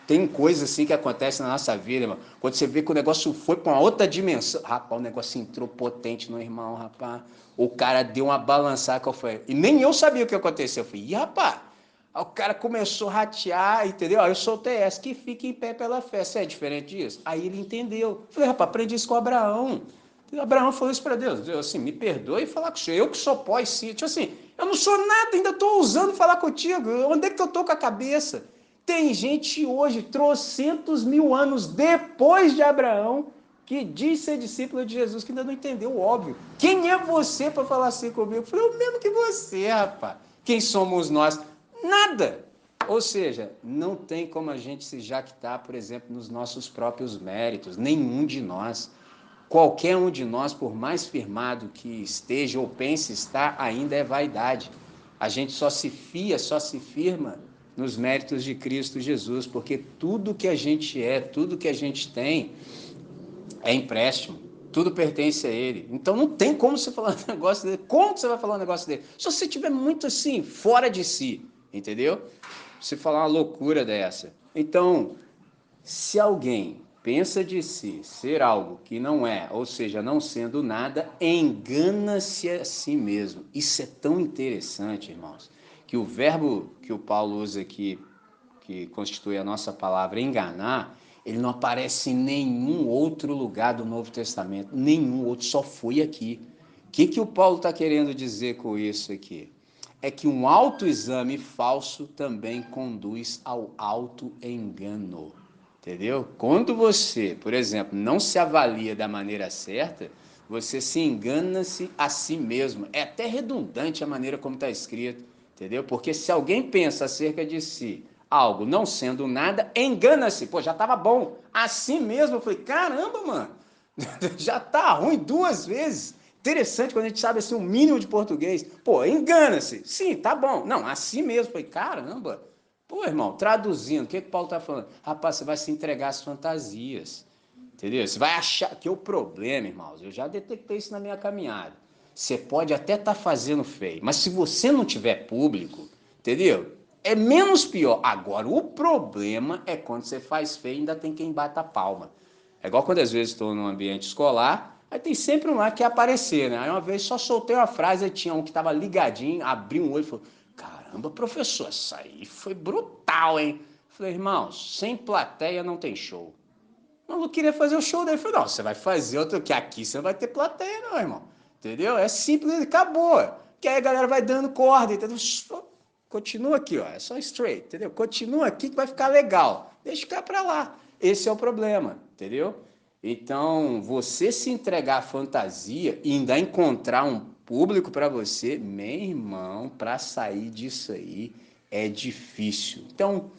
tem coisas assim que acontecem na nossa vida, irmão. Quando você vê que o negócio foi para uma outra dimensão, rapaz, o negócio entrou potente no irmão, rapaz. O cara deu uma balançada que eu falei, e nem eu sabia o que aconteceu. Eu falei, ih, rapaz. Aí o cara começou a ratear, entendeu? Aí eu soltei essa, que fica em pé pela fé. Você é diferente disso? Aí ele entendeu. Eu falei, rapaz, aprendi isso com Abraão. Abraão falou isso para Deus. Deus, assim, me perdoe e falar com o senhor. Eu que sou pós, sim. Tipo assim, eu não sou nada, ainda estou ousando falar contigo. Onde é que eu estou com a cabeça? Tem gente hoje, trocentos mil anos depois de Abraão, que diz ser discípulo de Jesus, que ainda não entendeu o óbvio. Quem é você para falar assim comigo? Eu falei, o mesmo que você, rapaz. Quem somos nós? Nada. Ou seja, não tem como a gente se jactar, por exemplo, nos nossos próprios méritos, nenhum de nós. Qualquer um de nós, por mais firmado que esteja ou pense estar, ainda é vaidade. A gente só se fia, só se firma nos méritos de Cristo Jesus, porque tudo que a gente é, tudo que a gente tem, é empréstimo. Tudo pertence a ele. Então não tem como você falar um negócio dele. Como você vai falar um negócio dele? Se você estiver muito assim, fora de si, entendeu? Você falar uma loucura dessa. Então, se alguém pensa de si ser algo que não é, ou seja, não sendo nada, engana-se a si mesmo. Isso é tão interessante, irmãos, que o verbo que o Paulo usa aqui, que constitui a nossa palavra enganar, ele não aparece em nenhum outro lugar do Novo Testamento, nenhum outro, só foi aqui. O que o Paulo está querendo dizer com isso aqui? É que um autoexame falso também conduz ao autoengano. Entendeu? Quando você, por exemplo, não se avalia da maneira certa, você se engana-se a si mesmo. É até redundante a maneira como está escrito, entendeu? Porque se alguém pensa acerca de si, algo não sendo nada, engana-se. Pô, já estava bom. Assim mesmo, eu falei, caramba, mano, já tá ruim duas vezes. Interessante quando a gente sabe assim um mínimo de português. Pô, engana-se. Sim, tá bom. Não, assim mesmo. Eu falei, caramba. Pô, irmão, traduzindo, o que Paulo está falando? Rapaz, você vai se entregar às fantasias, entendeu? Você vai achar que é o problema, irmãos. Eu já detectei isso na minha caminhada. Você pode até estar fazendo feio, mas se você não tiver público, entendeu? É menos pior. Agora, o problema é quando você faz feio e ainda tem quem bata a palma. É igual quando às vezes estou num ambiente escolar, aí tem sempre um lá que quer aparecer, né? Aí uma vez só soltei uma frase, aí tinha um que estava ligadinho, abriu um olho e falou: caramba, professor, isso aí foi brutal, hein? Falei, irmãos, sem plateia não tem show. O maluco queria fazer o show dele. Falei, não, você vai fazer outro, que aqui você não vai ter plateia, não, irmão. Entendeu? É simples, acabou. Que aí a galera vai dando corda, entendeu? Continua aqui, ó. É só straight, entendeu? Continua aqui que vai ficar legal. Deixa ficar pra lá. Esse é o problema, entendeu? Então, você se entregar à fantasia e ainda encontrar um público para você, meu irmão, para sair disso aí é difícil. Então,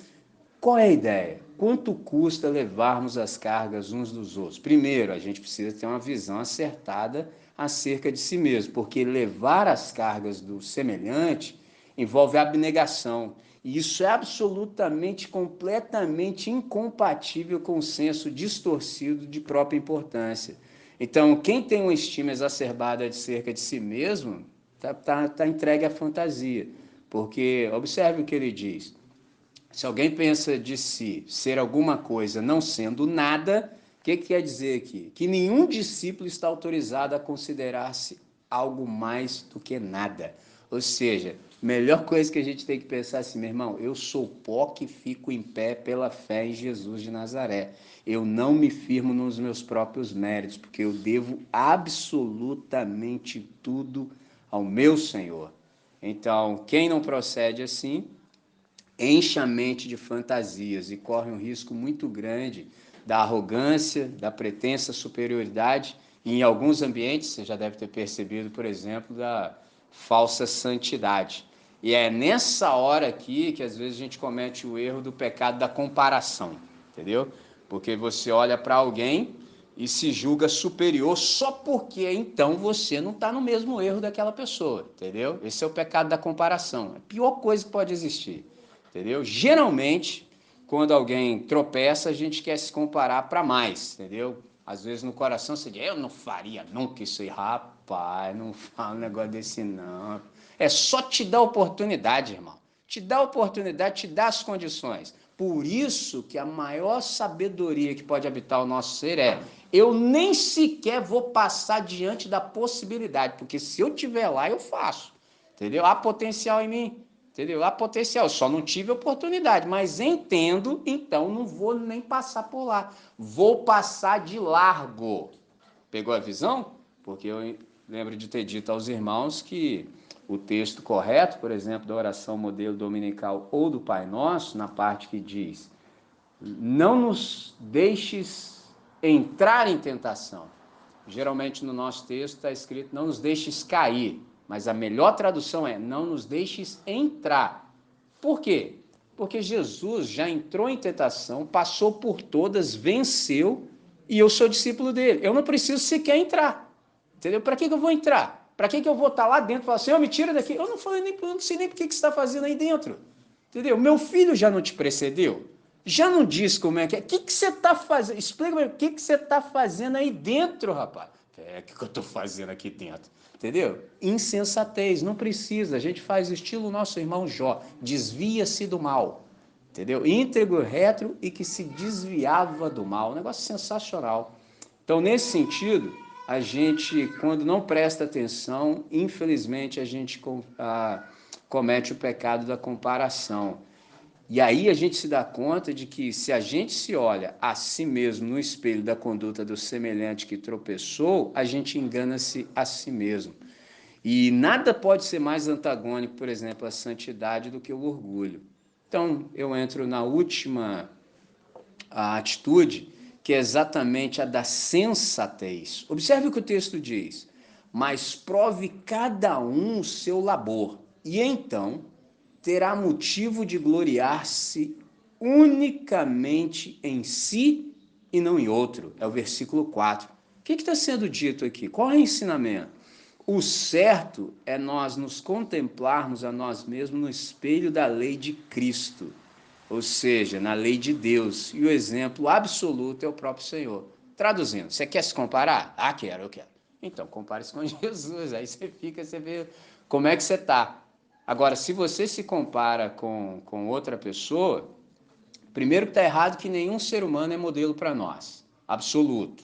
qual é a ideia? Quanto custa levarmos as cargas uns dos outros? Primeiro, a gente precisa ter uma visão acertada acerca de si mesmo, porque levar as cargas do semelhante envolve abnegação. E isso é absolutamente, completamente incompatível com o senso distorcido de própria importância. Então, quem tem uma estima exacerbada acerca de si mesmo, tá entregue à fantasia. Porque, observe o que ele diz. Se alguém pensa de si ser alguma coisa não sendo nada, o que quer dizer aqui? Que nenhum discípulo está autorizado a considerar-se algo mais do que nada. Ou seja, melhor coisa que a gente tem que pensar assim, meu irmão, eu sou pó que fico em pé pela fé em Jesus de Nazaré. Eu não me firmo nos meus próprios méritos, porque eu devo absolutamente tudo ao meu Senhor. Então, quem não procede assim, enche a mente de fantasias e corre um risco muito grande da arrogância, da pretensa superioridade e, em alguns ambientes, você já deve ter percebido, por exemplo, da falsa santidade. E é nessa hora aqui que às vezes a gente comete o erro do pecado da comparação, entendeu? Porque você olha para alguém e se julga superior só porque então você não está no mesmo erro daquela pessoa, entendeu? Esse é o pecado da comparação, é a pior coisa que pode existir. Entendeu? Geralmente, quando alguém tropeça, a gente quer se comparar para mais, entendeu? Às vezes no coração você diz, eu não faria nunca isso aí. Rapaz, não fala um negócio desse não. É só te dar oportunidade, irmão. Te dá oportunidade, te dá as condições. Por isso que a maior sabedoria que pode habitar o nosso ser é, eu nem sequer vou passar diante da possibilidade, porque se eu tiver lá, eu faço. Entendeu? Há potencial em mim. Entendeu? Há potencial, só não tive oportunidade, mas entendo, então não vou nem passar por lá. Vou passar de largo. Pegou a visão? Porque eu lembro de ter dito aos irmãos que o texto correto, por exemplo, da oração modelo dominical ou do Pai Nosso, na parte que diz: não nos deixes entrar em tentação. Geralmente no nosso texto está escrito: não nos deixes cair. Mas a melhor tradução é: não nos deixes entrar. Por quê? Porque Jesus já entrou em tentação, passou por todas, venceu, e eu sou discípulo dele. Eu não preciso sequer entrar. Entendeu? Para que eu vou entrar? Para que eu vou estar lá dentro e falar assim, me tira daqui? Eu não sei nem por que você está fazendo aí dentro. Entendeu? Meu filho já não te precedeu? Já não diz como é que é? O que você está fazendo? Explica para mim, o que você está fazendo aí dentro, rapaz? O que eu estou fazendo aqui dentro? Entendeu? Insensatez, não precisa. A gente faz estilo nosso irmão Jó, desvia-se do mal. Entendeu? Íntegro, reto e que se desviava do mal. Um negócio sensacional. Então, nesse sentido, a gente, quando não presta atenção, infelizmente, a gente comete o pecado da comparação. E aí a gente se dá conta de que se a gente se olha a si mesmo no espelho da conduta do semelhante que tropeçou, a gente engana-se a si mesmo. E nada pode ser mais antagônico, por exemplo, à santidade do que o orgulho. Então, eu entro na última atitude, que é exatamente a da sensatez. Observe o que o texto diz: mas prove cada um o seu labor, e então terá motivo de gloriar-se unicamente em si e não em outro. É o versículo 4. O que está sendo dito aqui? Qual é o ensinamento? O certo é nós nos contemplarmos a nós mesmos no espelho da lei de Cristo, ou seja, na lei de Deus. E o exemplo absoluto é o próprio Senhor. Traduzindo, você quer se comparar? Ah, quero, eu quero. Então, compare-se com Jesus. Aí você vê como é que você está. Agora, se você se compara com outra pessoa, primeiro que está errado que nenhum ser humano é modelo para nós. Absoluto.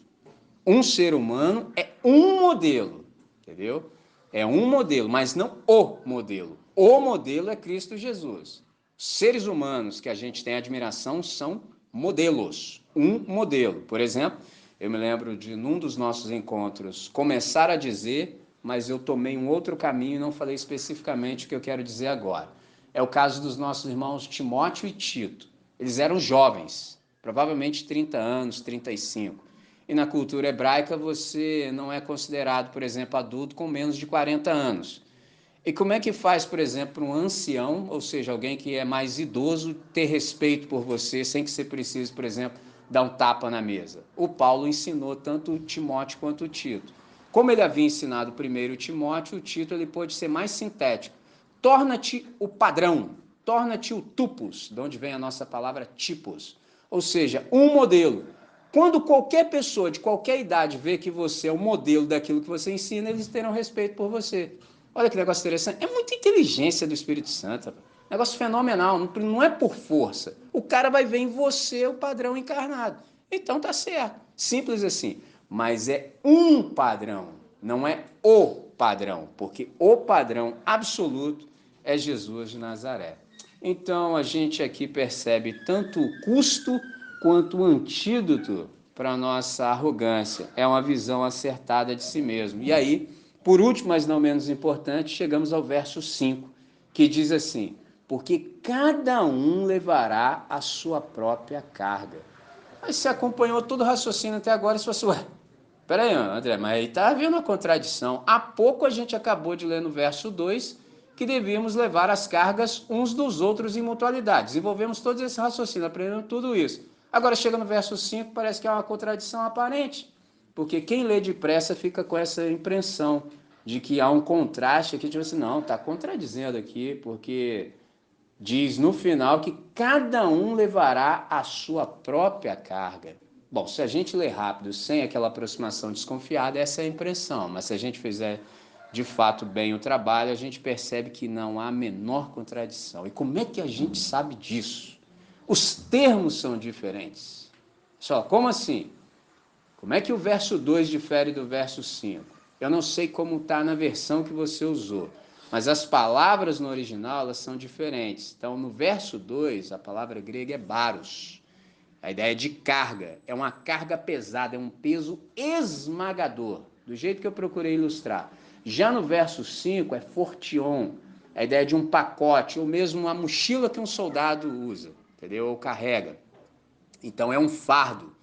Um ser humano é um modelo, entendeu? É um modelo, mas não o modelo. O modelo é Cristo Jesus. Seres humanos que a gente tem admiração são modelos. Um modelo. Por exemplo, eu me lembro de, num dos nossos encontros, começar a dizer, mas eu tomei um outro caminho e não falei especificamente o que eu quero dizer agora. É o caso dos nossos irmãos Timóteo e Tito. Eles eram jovens, provavelmente 30 anos, 35. E na cultura hebraica você não é considerado, por exemplo, adulto com menos de 40 anos. E como é que faz, por exemplo, para um ancião, ou seja, alguém que é mais idoso, ter respeito por você sem que você precise, por exemplo, dar um tapa na mesa? O Paulo ensinou tanto o Timóteo quanto o Tito. Como ele havia ensinado primeiro o Timóteo, o Tito ele pôde ser mais sintético. Torna-te o padrão, torna-te o tupos, de onde vem a nossa palavra tipos. Ou seja, um modelo. Quando qualquer pessoa de qualquer idade vê que você é o modelo daquilo que você ensina, eles terão respeito por você. Olha que negócio interessante. É muita inteligência do Espírito Santo. Negócio fenomenal. Não é por força. O cara vai ver em você o padrão encarnado. Então tá certo. Simples assim. Mas é um padrão, não é o padrão, porque o padrão absoluto é Jesus de Nazaré. Então, a gente aqui percebe tanto o custo quanto o antídoto para a nossa arrogância. É uma visão acertada de si mesmo. E aí, por último, mas não menos importante, chegamos ao verso 5, que diz assim: porque cada um levará a sua própria carga. Mas você acompanhou todo o raciocínio até agora e você falou assim, ué, peraí, André, mas aí está havendo uma contradição. Há pouco a gente acabou de ler no verso 2 que devíamos levar as cargas uns dos outros em mutualidade. Desenvolvemos todo esse raciocínio, aprendendo tudo isso. Agora chega no verso 5, parece que é uma contradição aparente, porque quem lê depressa fica com essa impressão de que há um contraste aqui, tipo assim, não, está contradizendo aqui, porque diz no final que cada um levará a sua própria carga. Bom, se a gente ler rápido, sem aquela aproximação desconfiada, essa é a impressão, mas se a gente fizer de fato bem o trabalho, a gente percebe que não há a menor contradição. E como é que a gente sabe disso? Os termos são diferentes. Só, como assim? Como é que o verso 2 difere do verso 5? Eu não sei como está na versão que você usou, mas as palavras no original elas são diferentes. Então, no verso 2, a palavra grega é baros. A ideia é de carga, é uma carga pesada, é um peso esmagador, do jeito que eu procurei ilustrar. Já no verso 5 é fortion, a ideia de um pacote, ou mesmo uma mochila que um soldado usa, entendeu? Ou carrega. Então é um fardo.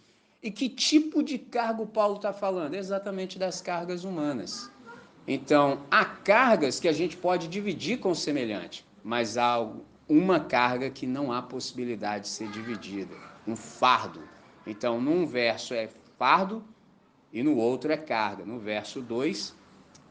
E que tipo de carga o Paulo está falando? Exatamente das cargas humanas. Então, há cargas que a gente pode dividir com o semelhante, mas há uma carga que não há possibilidade de ser dividida, um fardo. Então, num verso é fardo e no outro é carga. No verso 2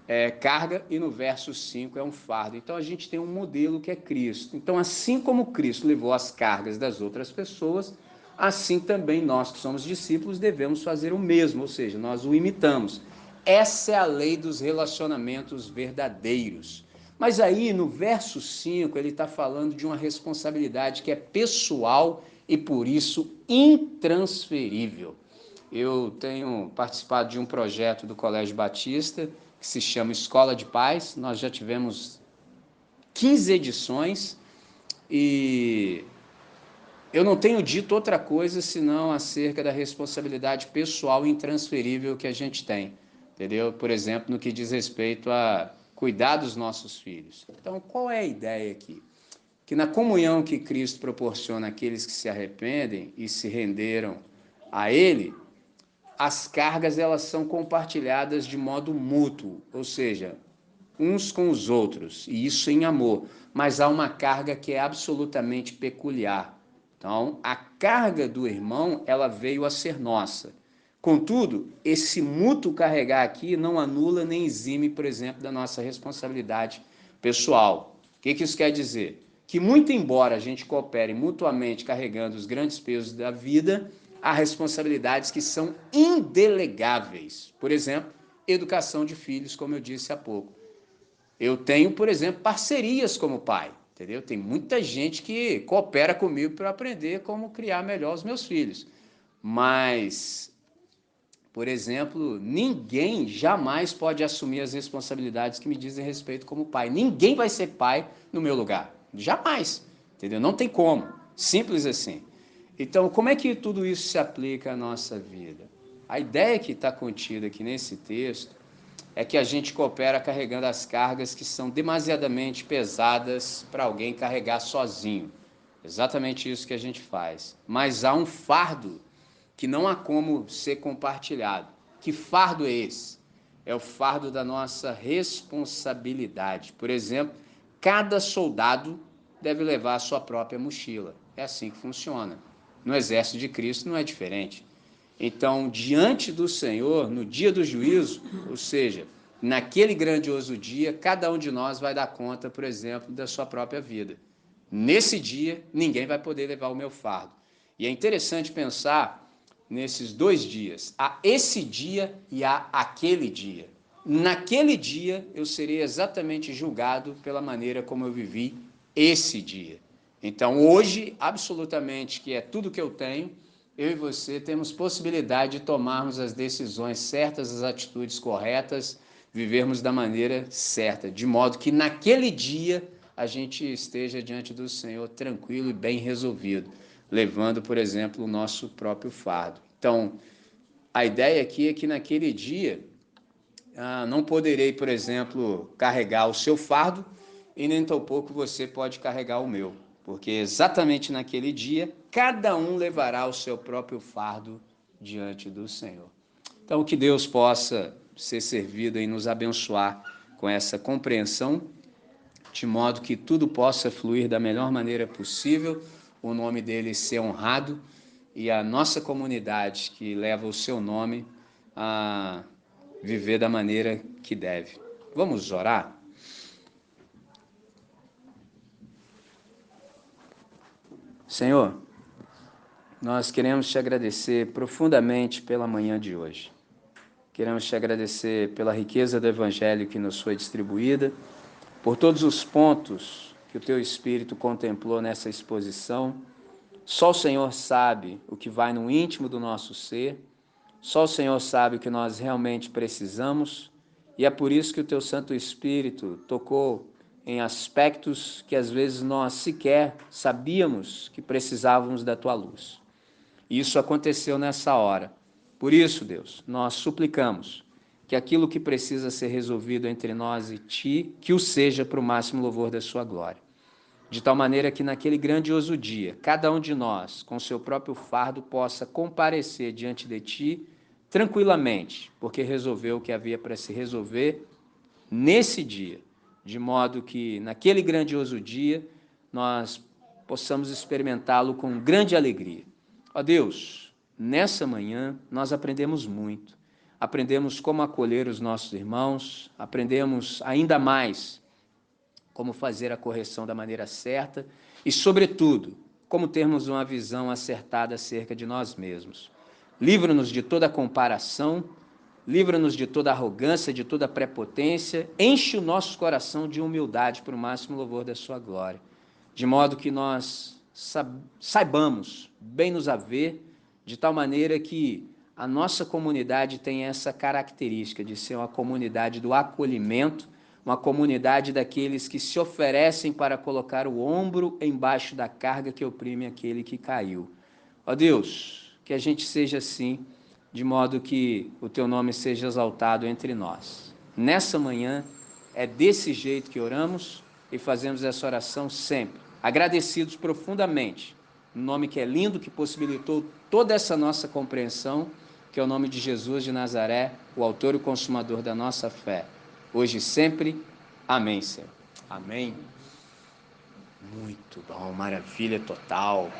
é carga e no verso 5 é um fardo. Então, a gente tem um modelo que é Cristo. Então, assim como Cristo levou as cargas das outras pessoas, assim também nós que somos discípulos devemos fazer o mesmo, ou seja, nós o imitamos. Essa é a lei dos relacionamentos verdadeiros. Mas aí no verso 5 ele está falando de uma responsabilidade que é pessoal e por isso intransferível. Eu tenho participado de um projeto do Colégio Batista que se chama Escola de Paz. Nós já tivemos 15 edições e eu não tenho dito outra coisa senão acerca da responsabilidade pessoal intransferível que a gente tem, entendeu? Por exemplo, no que diz respeito a cuidar dos nossos filhos. Então, qual é a ideia aqui? Que na comunhão que Cristo proporciona àqueles que se arrependem e se renderam a Ele, as cargas elas são compartilhadas de modo mútuo, ou seja, uns com os outros, e isso em amor, mas há uma carga que é absolutamente peculiar. Então, a carga do irmão, ela veio a ser nossa. Contudo, esse mútuo carregar aqui não anula nem exime, por exemplo, da nossa responsabilidade pessoal. O que isso quer dizer? Que muito embora a gente coopere mutuamente carregando os grandes pesos da vida, há responsabilidades que são indelegáveis. Por exemplo, educação de filhos, como eu disse há pouco. Eu tenho, por exemplo, parcerias como pai, entendeu? Tem muita gente que coopera comigo para aprender como criar melhor os meus filhos. Mas, por exemplo, ninguém jamais pode assumir as responsabilidades que me dizem respeito como pai. Ninguém vai ser pai no meu lugar. Jamais, entendeu? Não tem como. Simples assim. Então, como é que tudo isso se aplica à nossa vida? A ideia que está contida aqui nesse texto é que a gente coopera carregando as cargas que são demasiadamente pesadas para alguém carregar sozinho. Exatamente isso que a gente faz. Mas há um fardo que não há como ser compartilhado. Que fardo é esse? É o fardo da nossa responsabilidade. Por exemplo, cada soldado deve levar a sua própria mochila. É assim que funciona. No exército de Cristo não é diferente. Então, diante do Senhor, no dia do juízo, ou seja, naquele grandioso dia, cada um de nós vai dar conta, por exemplo, da sua própria vida. Nesse dia, ninguém vai poder levar o meu fardo. E é interessante pensar nesses dois dias, há esse dia e há aquele dia. Naquele dia, eu serei exatamente julgado pela maneira como eu vivi esse dia. Então, hoje, absolutamente, que é tudo que eu tenho, eu e você temos possibilidade de tomarmos as decisões certas, as atitudes corretas, vivermos da maneira certa, de modo que naquele dia a gente esteja diante do Senhor tranquilo e bem resolvido, levando, por exemplo, o nosso próprio fardo. Então, a ideia aqui é que naquele dia não poderei, por exemplo, carregar o seu fardo e nem tampouco você pode carregar o meu, porque exatamente naquele dia cada um levará o seu próprio fardo diante do Senhor. Então, que Deus possa ser servido em nos abençoar com essa compreensão, de modo que tudo possa fluir da melhor maneira possível, o nome dele ser honrado e a nossa comunidade que leva o seu nome a viver da maneira que deve. Vamos orar? Senhor, nós queremos te agradecer profundamente pela manhã de hoje. Queremos te agradecer pela riqueza do Evangelho que nos foi distribuída, por todos os pontos que o Teu Espírito contemplou nessa exposição. Só o Senhor sabe o que vai no íntimo do nosso ser, só o Senhor sabe o que nós realmente precisamos, e é por isso que o Teu Santo Espírito tocou em aspectos que às vezes nós sequer sabíamos que precisávamos da Tua luz. E isso aconteceu nessa hora. Por isso, Deus, nós suplicamos que aquilo que precisa ser resolvido entre nós e Ti, que o seja para o máximo louvor da Sua glória. De tal maneira que naquele grandioso dia, cada um de nós, com seu próprio fardo, possa comparecer diante de Ti tranquilamente, porque resolveu o que havia para se resolver nesse dia, de modo que naquele grandioso dia nós possamos experimentá-lo com grande alegria. Ó Deus, nessa manhã nós aprendemos muito. Aprendemos como acolher os nossos irmãos, aprendemos ainda mais como fazer a correção da maneira certa e, sobretudo, como termos uma visão acertada acerca de nós mesmos. Livra-nos de toda comparação, livra-nos de toda arrogância, de toda prepotência, enche o nosso coração de humildade para o máximo louvor da sua glória, de modo que nós saibamos bem nos haver, de tal maneira que a nossa comunidade tem essa característica de ser uma comunidade do acolhimento, uma comunidade daqueles que se oferecem para colocar o ombro embaixo da carga que oprime aquele que caiu. Ó Deus, que a gente seja assim, de modo que o Teu nome seja exaltado entre nós. Nessa manhã, é desse jeito que oramos e fazemos essa oração sempre, agradecidos profundamente, no nome que é lindo, que possibilitou toda essa nossa compreensão, que é o nome de Jesus de Nazaré, o autor e o consumador da nossa fé. Hoje e sempre. Amém, Senhor. Amém. Muito bom, maravilha total.